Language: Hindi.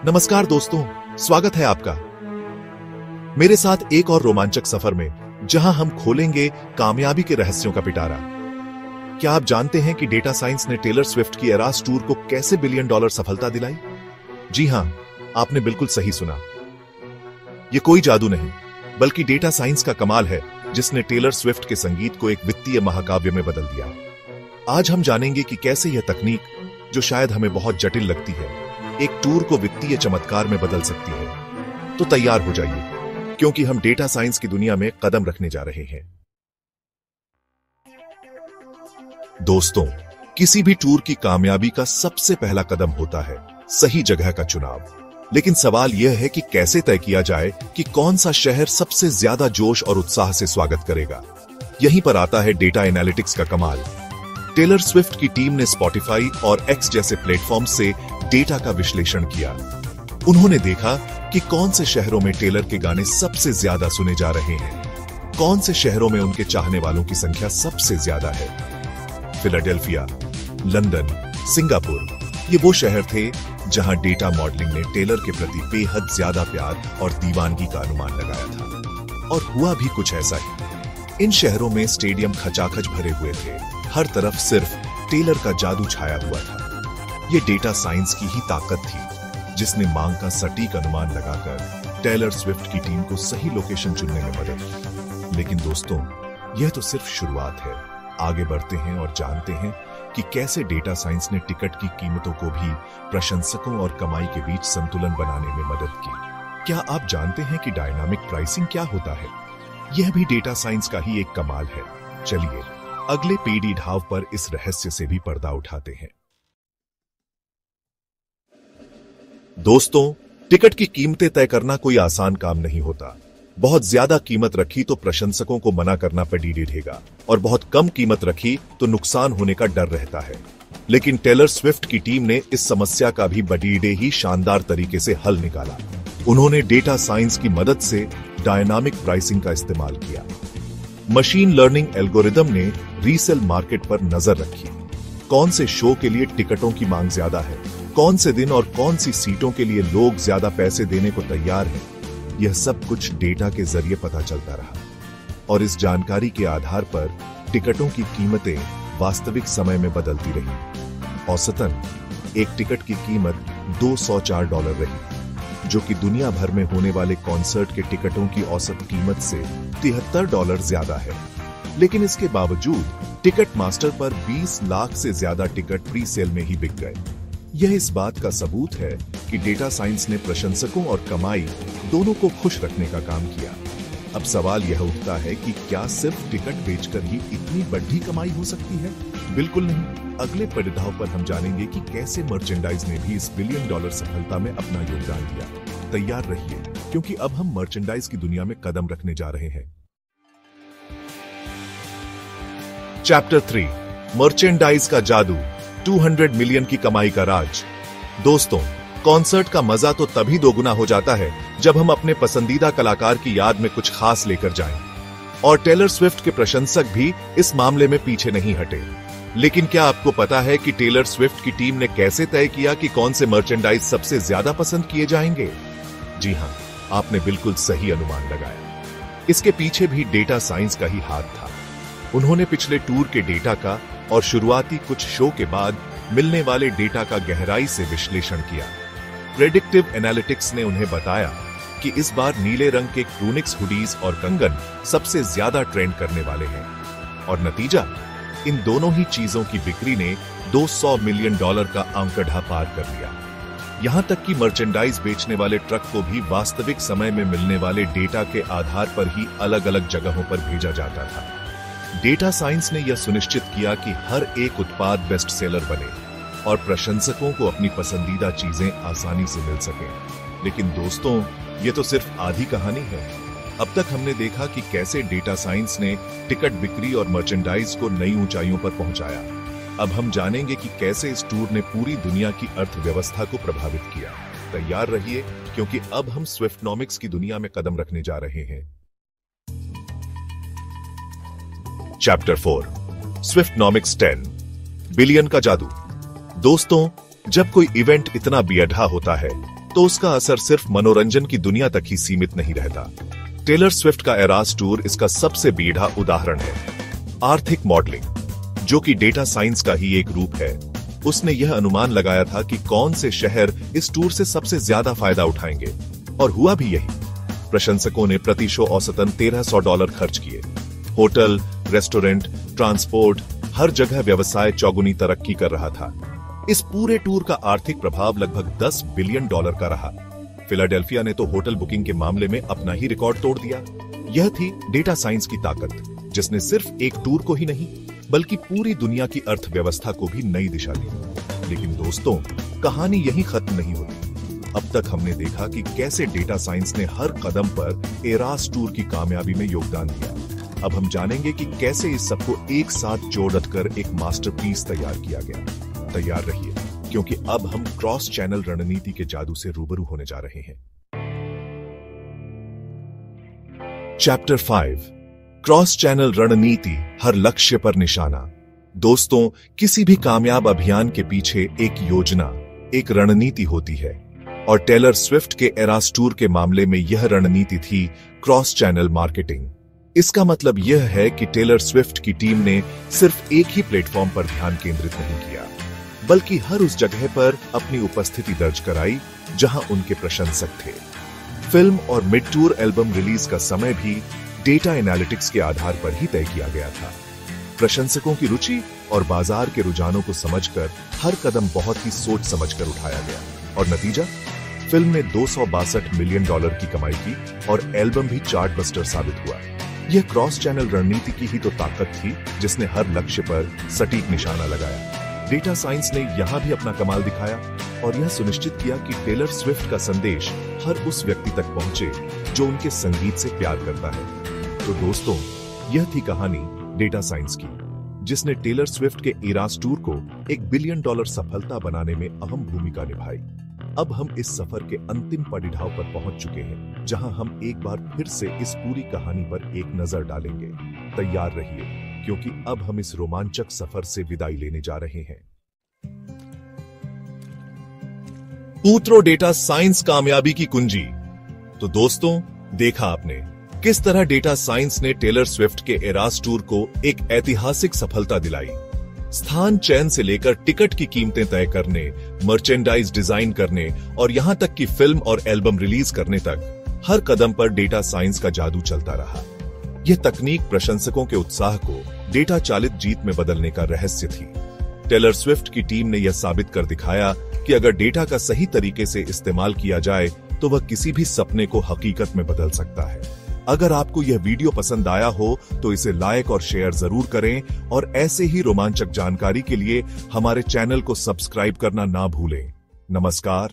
नमस्कार दोस्तों, स्वागत है आपका मेरे साथ एक और रोमांचक सफर में, जहां हम खोलेंगे कामयाबी के रहस्यों का पिटारा। क्या आप जानते हैं कि डेटा साइंस ने टेलर स्विफ्ट की एरास टूर को कैसे $1 बिलियन सफलता दिलाई? जी हां, आपने बिल्कुल सही सुना। यह कोई जादू नहीं, बल्कि डेटा साइंस का कमाल है, जिसने टेलर स्विफ्ट के संगीत को एक वित्तीय महाकाव्य में बदल दिया। आज हम जानेंगे कि कैसे यह तकनीक, जो शायद हमें बहुत जटिल लगती है, एक टूर को वित्तीय चमत्कार में बदल सकती है। तो तैयार हो जाइए, क्योंकि हम डेटा साइंस की दुनिया में कदम रखने जा रहे हैं। दोस्तों, किसी भी टूर की कामयाबी का सबसे पहला कदम होता है सही जगह का चुनाव। लेकिन सवाल यह है कि कैसे तय किया जाए कि कौन सा शहर सबसे ज्यादा जोश और उत्साह से स्वागत करेगा। यहीं पर आता है डेटा एनालिटिक्स का कमाल। टेलर स्विफ्ट की टीम ने स्पॉटिफाई और एक्स जैसे प्लेटफॉर्म से डेटा का विश्लेषण किया। उन्होंने देखा कि कौन से शहरों में टेलर के गाने सबसे ज्यादा सुने जा रहे हैं, कौन से शहरों में उनके चाहने वालों की संख्या सबसे ज्यादा है। फिलाडेल्फिया, लंदन, सिंगापुर, ये वो शहर थे जहां डेटा मॉडलिंग ने टेलर के प्रति बेहद ज्यादा प्यार और दीवानगी का अनुमान लगाया था। और हुआ भी कुछ ऐसा ही। इन शहरों में स्टेडियम खचाखच भरे हुए थे, हर तरफ सिर्फ टेलर का जादू छाया हुआ था। यह डेटा साइंस की ही ताकत थी, जिसने मांग का सटीक अनुमान लगाकर टेलर स्विफ्ट की टीम को सही लोकेशन चुनने में मदद की। लेकिन दोस्तों, यह तो सिर्फ शुरुआत है। आगे बढ़ते हैं और जानते हैं कि कैसे डेटा साइंस ने टिकट की कीमतों को भी प्रशंसकों और कमाई के बीच संतुलन बनाने में मदद की। क्या आप जानते हैं कि डायनामिक प्राइसिंग क्या होता है? यह भी डेटा साइंस का ही एक कमाल है। चलिए अगले पीढ़ी ढाव पर इस रहस्य से भी पर्दा उठाते हैं। दोस्तों, टिकट की कीमतें तय करना कोई आसान काम नहीं होता। बहुत ज्यादा कीमत रखी तो प्रशंसकों को मना करना पड़ी रहेगा, और बहुत कम कीमत रखी तो नुकसान होने का डर रहता है। लेकिन टेलर स्विफ्ट की टीम ने इस समस्या का भी बड़े ही शानदार तरीके से हल निकाला। उन्होंने डेटा साइंस की मदद से डायनामिक प्राइसिंग का इस्तेमाल किया। मशीन लर्निंग एल्गोरिदम ने रीसेल मार्केट पर नजर रखी। कौन से शो के लिए टिकटों की मांग ज्यादा है, कौन से दिन और कौन सी सीटों के लिए लोग ज्यादा पैसे देने को तैयार हैं, यह सब कुछ डेटा के जरिए पता चलता रहा। और इस जानकारी के आधार पर टिकटों की कीमतें वास्तविक समय में बदलती रही। औसतन एक टिकट की कीमत $204 रही, जो कि दुनिया भर में होने वाले कॉन्सर्ट के टिकटों की औसत कीमत से $73 ज्यादा है। लेकिन इसके बावजूद टिकट मास्टर पर 20 लाख से ज्यादा टिकट प्री सेल में ही बिक गए। यह इस बात का सबूत है कि डेटा साइंस ने प्रशंसकों और कमाई दोनों को खुश रखने का काम किया। अब सवाल यह उठता है कि क्या सिर्फ टिकट बेचकर ही इतनी बड़ी कमाई हो सकती है? बिल्कुल नहीं। अगले पड़ाव पर हम जानेंगे कि कैसे मर्चेंडाइज ने भी इस $1 बिलियन सफलता में अपना योगदान दिया। तैयार रहिए, क्योंकि अब हम मर्चेंडाइज की दुनिया में कदम रखने जा रहे हैं। चैप्टर 3, मर्चेंडाइज का जादू, 200 मिलियन की कमाई का राज। दोस्तों, कॉन्सर्ट का मजा तो तभी दोगुना हो जाता है जब हम अपने पसंदीदा कलाकार की याद में कुछ खास लेकर जाएं। और टेलर स्विफ्ट के प्रशंसक भी इस मामले में पीछे नहीं हटे। लेकिन क्या आपको पता है कि टेलर स्विफ्ट की टीम ने कैसे तय किया कि कौन से मर्चेंडाइज सबसे ज्यादा पसंद किए जाएंगे? जी हां, आपने बिल्कुल सही अनुमान लगाया। इसके पीछे भी डेटा साइंस का ही हाथ था। उन्होंने पिछले टूर के डेटा का और शुरुआती कुछ शो के बाद मिलने वाले डेटा का गहराई से विश्लेषण किया। प्रेडिक्टिव एनालिटिक्स ने उन्हें बताया कि इस बार नीले रंग के क्रूनिक्स हुडीज और कंगन सबसे ज्यादा ट्रेंड करने वाले हैं। और नतीजा, इन दोनों ही चीजों की बिक्री ने $200 मिलियन का आंकड़ा पार कर लिया। यहां तक कि मर्चेंडाइज बेचने वाले ट्रक को भी वास्तविक समय में मिलने वाले डेटा के आधार पर ही अलग अलग जगहों पर भेजा जाता था। डेटा साइंस ने यह सुनिश्चित किया कि हर एक उत्पाद बेस्ट सेलर बने और प्रशंसकों को अपनी पसंदीदा चीजें आसानी से मिल सकें। लेकिन दोस्तों, यह तो सिर्फ आधी कहानी है। अब तक हमने देखा कि कैसे डेटा साइंस ने टिकट बिक्री और मर्चेंडाइज को नई ऊंचाइयों पर पहुंचाया। अब हम जानेंगे कि कैसे इस टूर ने पूरी दुनिया की अर्थव्यवस्था को प्रभावित किया। तैयार रहिए, क्योंकि अब हम स्विफ्टनॉमिक्स की दुनिया में कदम रखने जा रहे हैं। चैप्टर 4, स्विफ्टनॉमिक्स 10, बिलियन का जादू। दोस्तों, जब कोई इवेंट इतना बेअढ़ा होता है तो उसका असर सिर्फ मनोरंजन की दुनिया तक ही सीमित नहीं रहता। टेलर स्विफ्ट का एरास टूर इसका सबसे बीढ़ा उदाहरण है। आर्थिक मॉडलिंग, जो कि डेटा साइंस का ही एक रूप है, उसने यह अनुमान लगाया था कि कौन से शहर इस टूर से सबसे ज्यादा फायदा उठाएंगे, और हुआ भी यही। प्रशंसकों ने प्रति शो औसतन $1300 खर्च किए। होटल, रेस्टोरेंट, ट्रांसपोर्ट, हर जगह व्यवसाय चौगुनी तरक्की कर रहा था। इस पूरे टूर का आर्थिक प्रभाव लगभग $10 बिलियन का रहा। फिलाडेल्फिया ने तो होटल बुकिंग के मामले में अपना ही रिकॉर्ड तोड़ दिया। यह थी डेटा साइंस की ताकत, जिसने सिर्फ एक टूर को ही नहीं बल्कि पूरी दुनिया की अर्थव्यवस्था को भी नई दिशा दी। लेकिन दोस्तों, कहानी यहीं खत्म नहीं होती। अब तक हमने देखा कि कैसे डेटा साइंस ने हर कदम पर एरास टूर की कामयाबी में योगदान दिया। अब हम जानेंगे कि कैसे इस सबको एक साथ जोड़कर एक मास्टरपीस तैयार किया गया। तैयार रहिए, क्योंकि अब हम क्रॉस चैनल रणनीति के जादू से रूबरू होने जा रहे हैं। चैप्टर 5, क्रॉस चैनल रणनीति, हर लक्ष्य पर निशाना। दोस्तों, किसी भी कामयाब अभियान के पीछे एक योजना, एक रणनीति होती है, और टेलर स्विफ्ट के एरास टूर के मामले में यह रणनीति थी क्रॉस चैनल मार्केटिंग। इसका मतलब यह है कि टेलर स्विफ्ट की टीम ने सिर्फ एक ही प्लेटफॉर्म पर ध्यान केंद्रित नहीं किया, बल्कि हर उस जगह पर अपनी उपस्थिति दर्ज कराई जहां उनके प्रशंसक थे। फिल्म और मिड टूर एल्बम रिलीज का समय भी डेटा एनालिटिक्स के आधार पर ही तय किया गया था। प्रशंसकों की रुचि और बाजार के रुझानों को समझकर हर कदम बहुत ही सोच समझकर उठाया गया, और नतीजा, फिल्म ने $262 मिलियन की कमाई की और एल्बम भी चार्ट बस्टर साबित हुआ। यह क्रॉस चैनल रणनीति की ही तो ताकत थी, जिसने हर लक्ष्य पर सटीक निशाना लगाया। डेटा साइंस ने यहां भी अपना कमाल दिखाया और यह सुनिश्चित किया कि टेलर स्विफ्ट का संदेश हर उस व्यक्ति तक पहुंचे जो उनके संगीत से प्यार करता है। तो दोस्तों, यह थी कहानी डेटा साइंस की, जिसने टेलर स्विफ्ट के एरास टूर को $1 बिलियन सफलता बनाने में अहम भूमिका निभाई। अब हम इस सफर के अंतिम पड़ाव पर पहुंच चुके हैं, जहां हम एक बार फिर से इस पूरी कहानी पर एक नजर डालेंगे। तैयार रहिए, क्योंकि अब हम इस रोमांचक सफर से विदाई लेने जा रहे हैं। सूत्रों डेटा साइंस कामयाबी की कुंजी। तो दोस्तों, देखा आपने किस तरह डेटा साइंस ने टेलर स्विफ्ट के एरास टूर को एक ऐतिहासिक सफलता दिलाई। स्थान चयन से लेकर टिकट की कीमतें तय करने, मर्चेंडाइज डिजाइन करने और यहां तक कि फिल्म और एल्बम रिलीज करने तक हर कदम पर डेटा साइंस का जादू चलता रहा। यह तकनीक प्रशंसकों के उत्साह को डेटा चालित जीत में बदलने का रहस्य थी। टेलर स्विफ्ट की टीम ने यह साबित कर दिखाया कि अगर डेटा का सही तरीके से इस्तेमाल किया जाए तो वह किसी भी सपने को हकीकत में बदल सकता है। अगर आपको यह वीडियो पसंद आया हो तो इसे लाइक और शेयर जरूर करें, और ऐसे ही रोमांचक जानकारी के लिए हमारे चैनल को सब्सक्राइब करना ना भूलें। नमस्कार।